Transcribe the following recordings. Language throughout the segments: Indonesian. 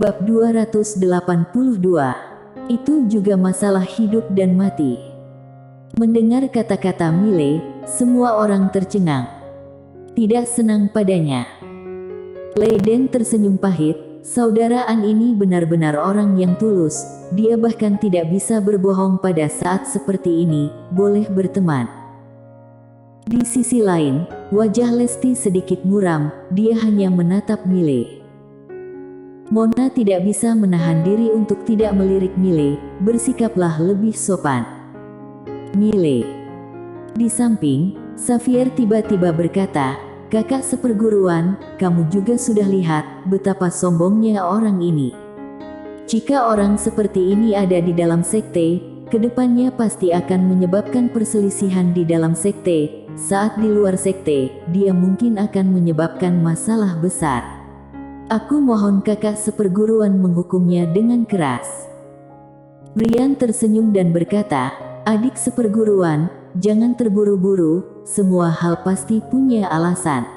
Bab 282. Itu juga masalah hidup dan mati. Mendengar kata-kata Mile, semua orang tercengang. Tidak senang padanya. Leiden tersenyum pahit. Saudara An ini benar-benar orang yang tulus. Dia bahkan tidak bisa berbohong pada saat seperti ini, boleh berteman. Di sisi lain, wajah Lesti sedikit muram. Dia hanya menatap Mile. Mona tidak bisa menahan diri untuk tidak melirik Mile. Bersikaplah lebih sopan. Mile. Di samping, Xavier tiba-tiba berkata, "Kakak seperguruan, kamu juga sudah lihat betapa sombongnya orang ini. Jika orang seperti ini ada di dalam sekte, kedepannya pasti akan menyebabkan perselisihan di dalam sekte. Saat di luar sekte, dia mungkin akan menyebabkan masalah besar. Aku mohon kakak seperguruan menghukumnya dengan keras." Brian tersenyum dan berkata, "Adik seperguruan, jangan terburu-buru, semua hal pasti punya alasan."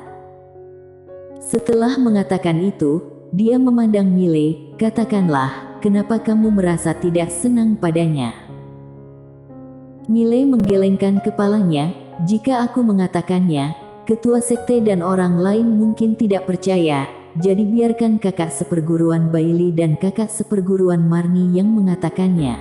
Setelah mengatakan itu, dia memandang Mile. "Katakanlah, kenapa kamu merasa tidak senang padanya?" Mile menggelengkan kepalanya. "Jika aku mengatakannya, ketua sekte dan orang lain mungkin tidak percaya. Jadi biarkan kakak seperguruan Bailey dan kakak seperguruan Marnie yang mengatakannya."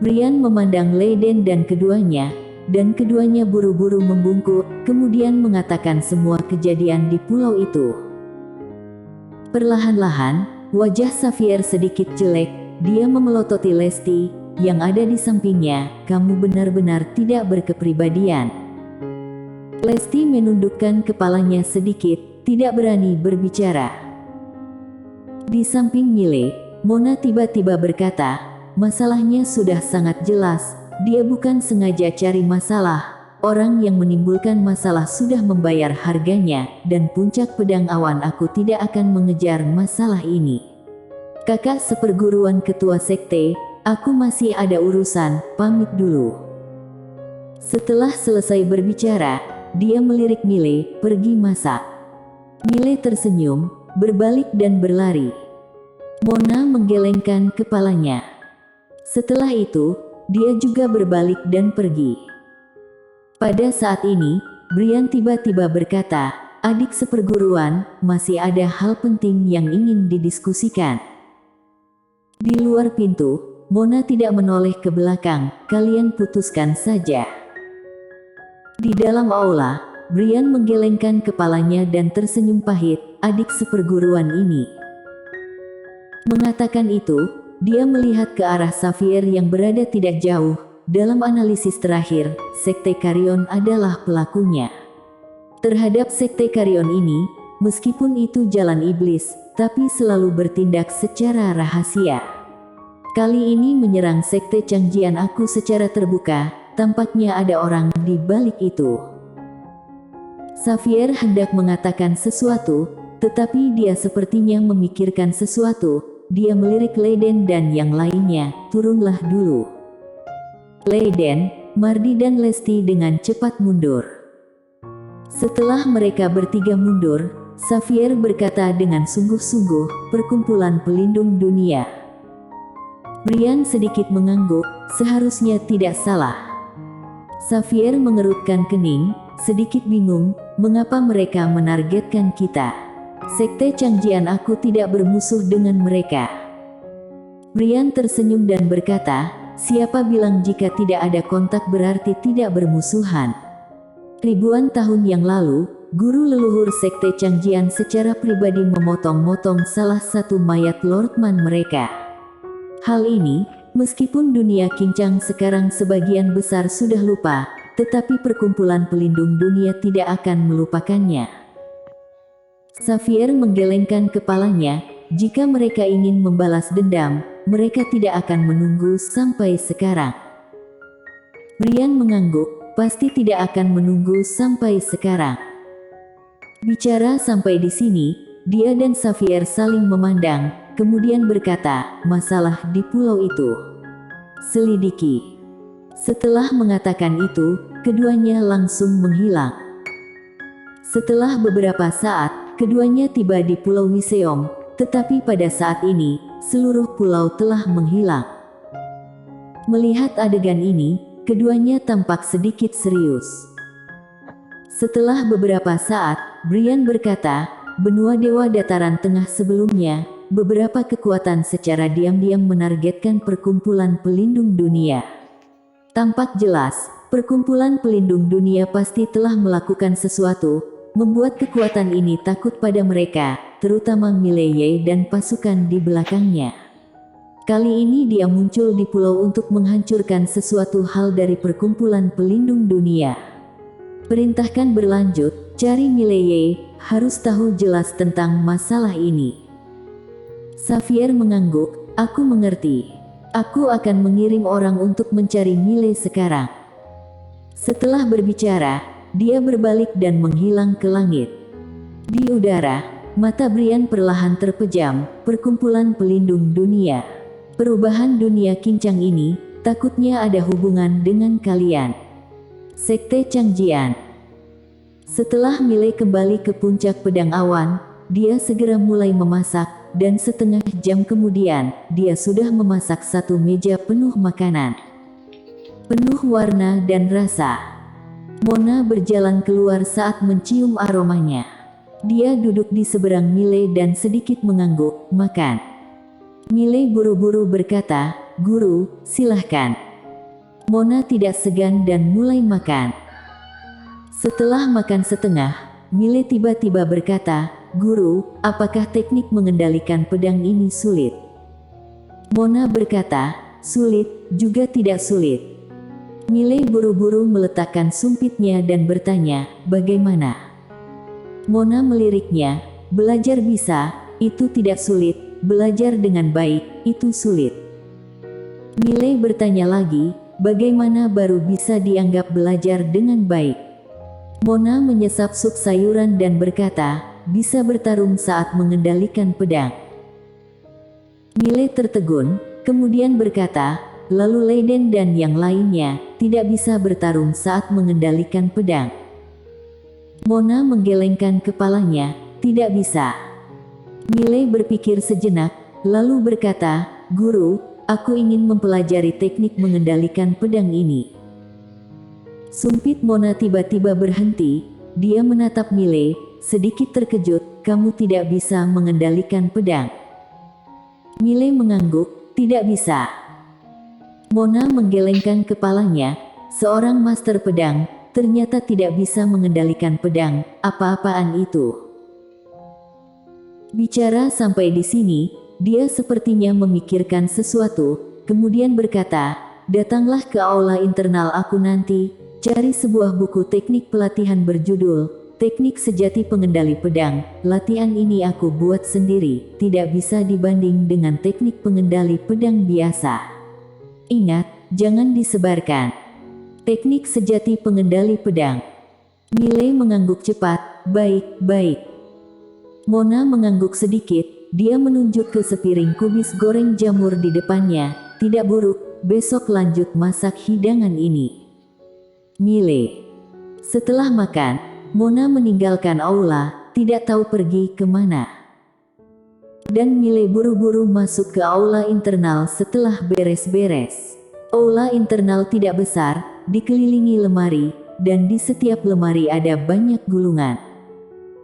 Brian memandang Leiden dan keduanya buru-buru membungkuk, kemudian mengatakan semua kejadian di pulau itu. Perlahan-lahan, wajah Xavier sedikit jelek. Dia memelototi Lesti, yang ada di sampingnya. "Kamu benar-benar tidak berkepribadian." Lesti menundukkan kepalanya sedikit. Tidak berani berbicara. Di samping Mile, Mona tiba-tiba berkata, "Masalahnya sudah sangat jelas. Dia bukan sengaja cari masalah. Orang yang menimbulkan masalah sudah membayar harganya, dan puncak pedang awan aku tidak akan mengejar masalah ini. Kakak seperguruan ketua sekte, aku masih ada urusan, pamit dulu." Setelah selesai berbicara, dia melirik Mile, "Pergi masak." Mile tersenyum, berbalik dan berlari. Mona menggelengkan kepalanya. Setelah itu, dia juga berbalik dan pergi. Pada saat ini, Brian tiba-tiba berkata, "Adik seperguruan, masih ada hal penting yang ingin didiskusikan." Di luar pintu, Mona tidak menoleh ke belakang. "Kalian putuskan saja." Di dalam aula, Brian menggelengkan kepalanya dan tersenyum pahit. "Adik seperguruan ini." Mengatakan itu, dia melihat ke arah Xavier yang berada tidak jauh. Dalam analisis terakhir, sekte Carrion adalah pelakunya. Terhadap sekte Carrion ini, meskipun itu jalan iblis, tapi selalu bertindak secara rahasia. Kali ini menyerang sekte Changjian aku secara terbuka, tampaknya ada orang di balik itu. Xavier hendak mengatakan sesuatu, tetapi dia sepertinya memikirkan sesuatu. Dia melirik Leiden dan yang lainnya, "Turunlah dulu." Leiden, Mardi dan Lesti dengan cepat mundur. Setelah mereka bertiga mundur, Xavier berkata dengan sungguh-sungguh, "Perkumpulan pelindung dunia." Brian sedikit mengangguk, "Seharusnya tidak salah." Xavier mengerutkan kening, sedikit bingung, "Mengapa mereka menargetkan kita? Sekte Changjian aku tidak bermusuh dengan mereka." Brian tersenyum dan berkata, "Siapa bilang jika tidak ada kontak berarti tidak bermusuhan? Ribuan tahun yang lalu, guru leluhur sekte Changjian secara pribadi memotong-motong salah satu mayat Lordman mereka. Hal ini, meskipun dunia kincang sekarang sebagian besar sudah lupa, tetapi perkumpulan pelindung dunia tidak akan melupakannya." Xavier menggelengkan kepalanya. Jika mereka ingin membalas dendam, mereka tidak akan menunggu sampai sekarang. Brian mengangguk, "Pasti tidak akan menunggu sampai sekarang." Bicara sampai di sini, dia dan Xavier saling memandang, kemudian berkata, "Masalah di pulau itu. Selidiki." Setelah mengatakan itu, keduanya langsung menghilang. Setelah beberapa saat, keduanya tiba di Pulau Wiseong. tetapi pada saat ini, seluruh pulau telah menghilang. Melihat adegan ini, keduanya tampak sedikit serius. Setelah beberapa saat, Brian berkata, benua Dewa Dataran Tengah sebelumnya, beberapa kekuatan secara diam-diam menargetkan Perkumpulan Pelindung Dunia. Tampak jelas, Perkumpulan Pelindung Dunia pasti telah melakukan sesuatu, membuat kekuatan ini takut pada mereka, terutama Mileye dan pasukan di belakangnya. Kali ini dia muncul di pulau untuk menghancurkan sesuatu hal dari Perkumpulan Pelindung Dunia. Perintahkan berlanjut, cari Mileye, harus tahu jelas tentang masalah ini. Xavier mengangguk, aku mengerti. Aku akan mengirim orang untuk mencari Mileye sekarang. Setelah berbicara, dia berbalik dan menghilang ke langit. Di udara, mata Brian perlahan terpejam, Perkumpulan Pelindung Dunia. Perubahan dunia kincang ini, takutnya ada hubungan dengan kalian. Sekte Changjian. Setelah Mileye kembali ke puncak pedang awan, dia segera mulai memasak, dan setengah jam kemudian, dia sudah memasak satu meja penuh makanan. Penuh warna dan rasa. Mona berjalan keluar saat mencium aromanya. Dia duduk di seberang Mileye dan sedikit mengangguk, makan. Mileye buru-buru berkata, guru, silahkan. Mona tidak segan dan mulai makan. Setelah makan setengah, Mileye tiba-tiba berkata, guru, apakah teknik mengendalikan pedang ini sulit? Mona berkata, sulit, juga tidak sulit. Mileye buru-buru meletakkan sumpitnya dan bertanya, bagaimana? Mona meliriknya, belajar bisa, itu tidak sulit. Belajar dengan baik, itu sulit. Mileye bertanya lagi, bagaimana baru bisa dianggap belajar dengan baik? Mona menyesap sup sayuran dan berkata, bisa bertarung saat mengendalikan pedang. Mileye tertegun, kemudian berkata, lalu Leiden dan yang lainnya, tidak bisa bertarung saat mengendalikan pedang. Mona menggelengkan kepalanya, tidak bisa. Mileye berpikir sejenak, lalu berkata, guru, aku ingin mempelajari teknik mengendalikan pedang ini. Sumpit Mona tiba-tiba berhenti, dia menatap Mileye, sedikit terkejut, kamu tidak bisa mengendalikan pedang. Mileye mengangguk, tidak bisa. Mona menggelengkan kepalanya, seorang master pedang, ternyata tidak bisa mengendalikan pedang, apa-apaan itu. Bicara sampai di sini, dia sepertinya memikirkan sesuatu, kemudian berkata, datanglah ke aula internal aku nanti, cari sebuah buku teknik pelatihan berjudul, Teknik Sejati Pengendali Pedang. Latihan ini aku buat sendiri, tidak bisa dibanding dengan teknik pengendali pedang biasa. Ingat, jangan disebarkan. Teknik Sejati Pengendali Pedang. Mileye mengangguk cepat, baik. Mona mengangguk sedikit, dia menunjuk ke sepiring kubis goreng jamur di depannya, tidak buruk, besok lanjut masak hidangan ini. Mileye. Setelah makan, Mona meninggalkan aula, tidak tahu pergi kemana. Dan Mileye buru-buru masuk ke aula internal setelah beres-beres. Aula internal tidak besar, dikelilingi lemari, dan di setiap lemari ada banyak gulungan.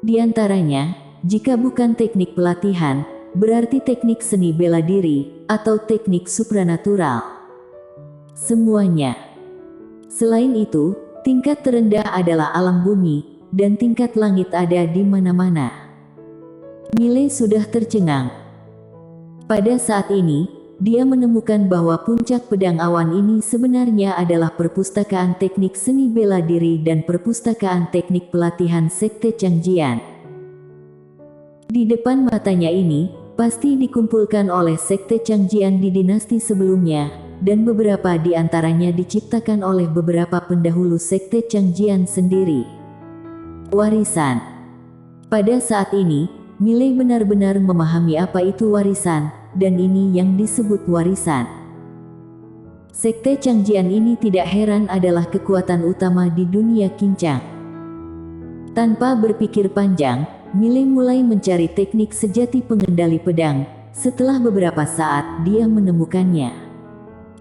Di antaranya, jika bukan teknik pelatihan, berarti teknik seni bela diri, atau teknik supranatural. Semuanya. Selain itu, tingkat terendah adalah alam bumi, dan tingkat langit ada di mana-mana. Mileye sudah tercengang. Pada saat ini, dia menemukan bahwa puncak pedang awan ini sebenarnya adalah perpustakaan teknik seni bela diri dan perpustakaan teknik pelatihan Sekte Changjian. Di depan matanya ini, pasti dikumpulkan oleh Sekte Changjian di dinasti sebelumnya, dan beberapa di antaranya diciptakan oleh beberapa pendahulu Sekte Changjian sendiri. Warisan. Pada saat ini, Mileye benar-benar memahami apa itu warisan, dan ini yang disebut warisan. Sekte Changjian ini tidak heran adalah kekuatan utama di dunia kincang. Tanpa berpikir panjang, Miley mulai mencari teknik sejati pengendali pedang. Setelah beberapa saat, dia menemukannya.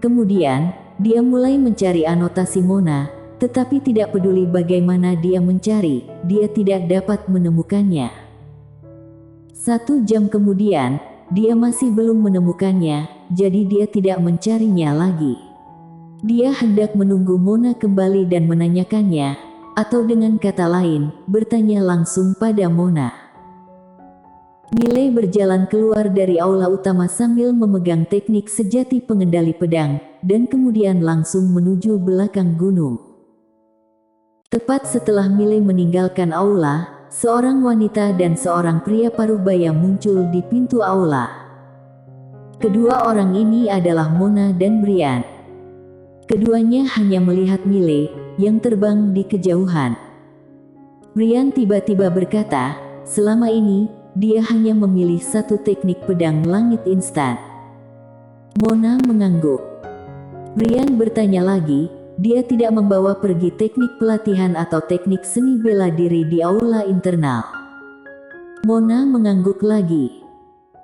Kemudian, dia mulai mencari anotasi Mona, tetapi tidak peduli bagaimana dia mencari, dia tidak dapat menemukannya. 1 jam kemudian, dia masih belum menemukannya, jadi dia tidak mencarinya lagi. Dia hendak menunggu Mona kembali dan menanyakannya, atau dengan kata lain, bertanya langsung pada Mona. Miley berjalan keluar dari aula utama sambil memegang teknik sejati pengendali pedang, dan kemudian langsung menuju belakang gunung. Tepat setelah Miley meninggalkan aula, seorang wanita dan seorang pria parubaya muncul di pintu aula. Kedua orang ini adalah Mona dan Brian. Keduanya hanya melihat Miley yang terbang di kejauhan. Brian tiba-tiba berkata, selama ini, dia hanya memilih satu teknik pedang langit instan. Mona mengangguk. Brian bertanya lagi, dia tidak membawa pergi teknik pelatihan atau teknik seni bela diri di aula internal. Mona mengangguk lagi.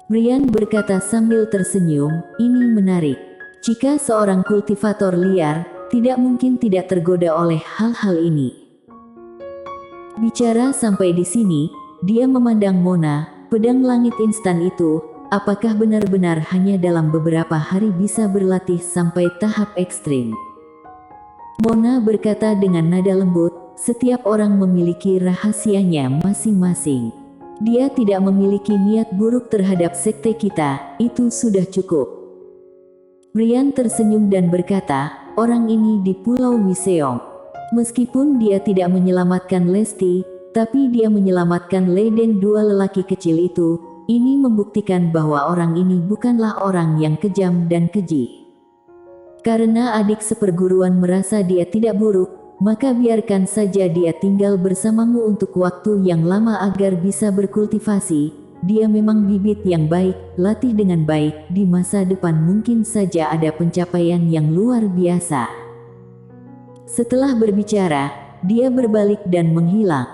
Brian berkata sambil tersenyum, ini menarik. Jika seorang kultivator liar, tidak mungkin tidak tergoda oleh hal-hal ini. Bicara sampai di sini, dia memandang Mona, pedang langit instan itu, apakah benar-benar hanya dalam beberapa hari bisa berlatih sampai tahap ekstrim? Mona berkata dengan nada lembut, setiap orang memiliki rahasianya masing-masing. Dia tidak memiliki niat buruk terhadap sekte kita, itu sudah cukup. Brian tersenyum dan berkata, orang ini di Pulau Wiseong. Meskipun dia tidak menyelamatkan Lesti, tapi dia menyelamatkan Lei dan dua lelaki kecil itu. Ini membuktikan bahwa orang ini bukanlah orang yang kejam dan keji. Karena adik seperguruan merasa dia tidak buruk, maka biarkan saja dia tinggal bersamamu untuk waktu yang lama agar bisa berkultivasi. Dia memang bibit yang baik, latih dengan baik, di masa depan mungkin saja ada pencapaian yang luar biasa. Setelah berbicara, dia berbalik dan menghilang.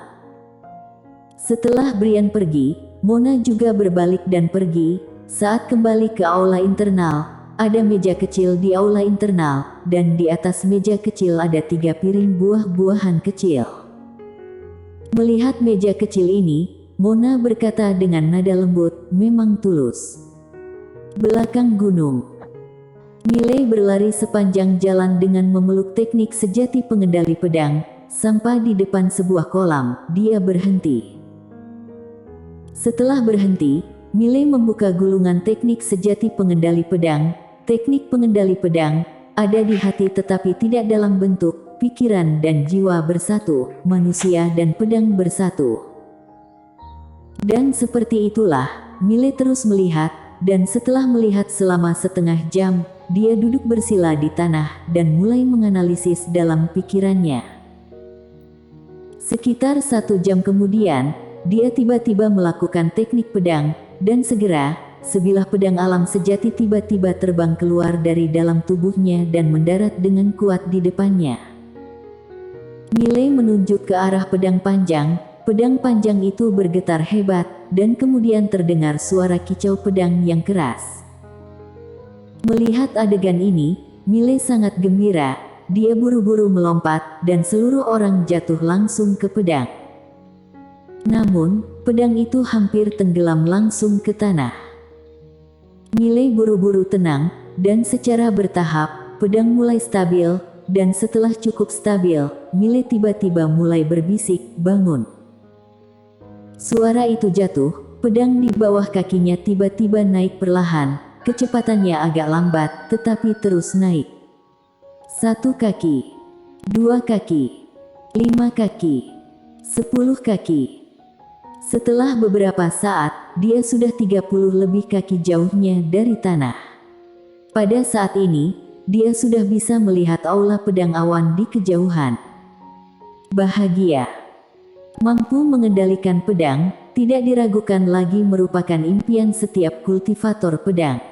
Setelah Brian pergi, Mona juga berbalik dan pergi. Saat kembali ke aula internal, ada meja kecil di aula internal, dan di atas meja kecil ada 3 piring buah-buahan kecil. Melihat meja kecil ini, Mona berkata dengan nada lembut, memang tulus. Belakang gunung. Miley berlari sepanjang jalan dengan memeluk teknik sejati pengendali pedang. Sampai di depan sebuah kolam, dia berhenti. Setelah berhenti, Miley membuka gulungan teknik sejati pengendali pedang. Teknik pengendali pedang ada di hati tetapi tidak dalam bentuk, pikiran dan jiwa bersatu, manusia dan pedang bersatu. Dan seperti itulah, Miley terus melihat, dan setelah melihat selama setengah jam, dia duduk bersila di tanah dan mulai menganalisis dalam pikirannya. Sekitar 1 jam kemudian, dia tiba-tiba melakukan teknik pedang, dan segera, sebilah pedang alam sejati tiba-tiba terbang keluar dari dalam tubuhnya dan mendarat dengan kuat di depannya. Miley menunjuk ke arah pedang panjang. Pedang panjang itu bergetar hebat, dan kemudian terdengar suara kicau pedang yang keras. Melihat adegan ini, Miley sangat gembira. Dia buru-buru melompat, dan seluruh orang jatuh langsung ke pedang. Namun, pedang itu hampir tenggelam langsung ke tanah. Miley buru-buru tenang, dan secara bertahap, pedang mulai stabil, dan setelah cukup stabil, Miley tiba-tiba mulai berbisik, bangun. Suara itu jatuh, pedang di bawah kakinya tiba-tiba naik perlahan, kecepatannya agak lambat, tetapi terus naik. 1 kaki, 2 kaki, 5 kaki, 10 kaki. Setelah beberapa saat, dia sudah 30 lebih kaki jauhnya dari tanah. Pada saat ini, dia sudah bisa melihat aula pedang awan di kejauhan. Bahagia. Mampu mengendalikan pedang, tidak diragukan lagi merupakan impian setiap kultivator pedang.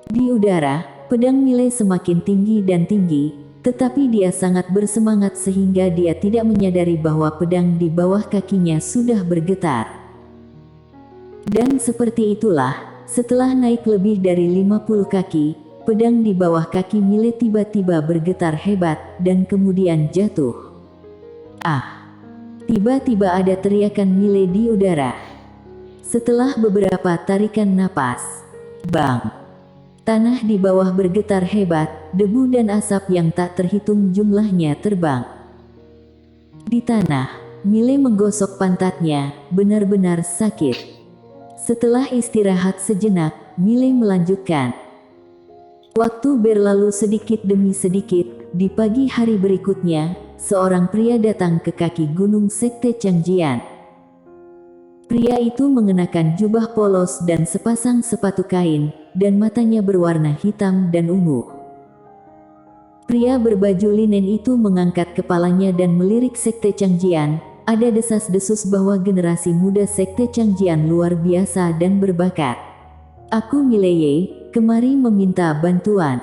Di udara, pedang Miley semakin tinggi dan tinggi, Tetapi dia sangat bersemangat sehingga dia tidak menyadari bahwa pedang di bawah kakinya sudah bergetar. Dan seperti itulah, setelah naik lebih dari 50 kaki, pedang di bawah kaki Mile tiba-tiba bergetar hebat dan kemudian jatuh. Ah! Tiba-tiba ada teriakan Mile di udara. Setelah beberapa tarikan napas, bang! Tanah di bawah bergetar hebat, debu dan asap yang tak terhitung jumlahnya terbang. Di tanah, Mile menggosok pantatnya, benar-benar sakit. Setelah istirahat sejenak, Mile melanjutkan. Waktu berlalu sedikit demi sedikit, di pagi hari berikutnya, seorang pria datang ke kaki gunung Sekte Changjian. Pria itu mengenakan jubah polos dan sepasang sepatu kain, dan matanya berwarna hitam dan ungu. Pria berbaju linen itu mengangkat kepalanya dan melirik Sekte Changjian. Ada desas-desus bahwa generasi muda Sekte Changjian luar biasa dan berbakat. Aku Mile Ye, kemari meminta bantuan.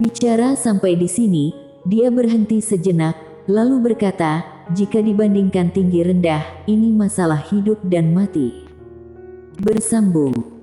Bicara sampai di sini, dia berhenti sejenak, lalu berkata, jika dibandingkan tinggi rendah, ini masalah hidup dan mati. Bersambung.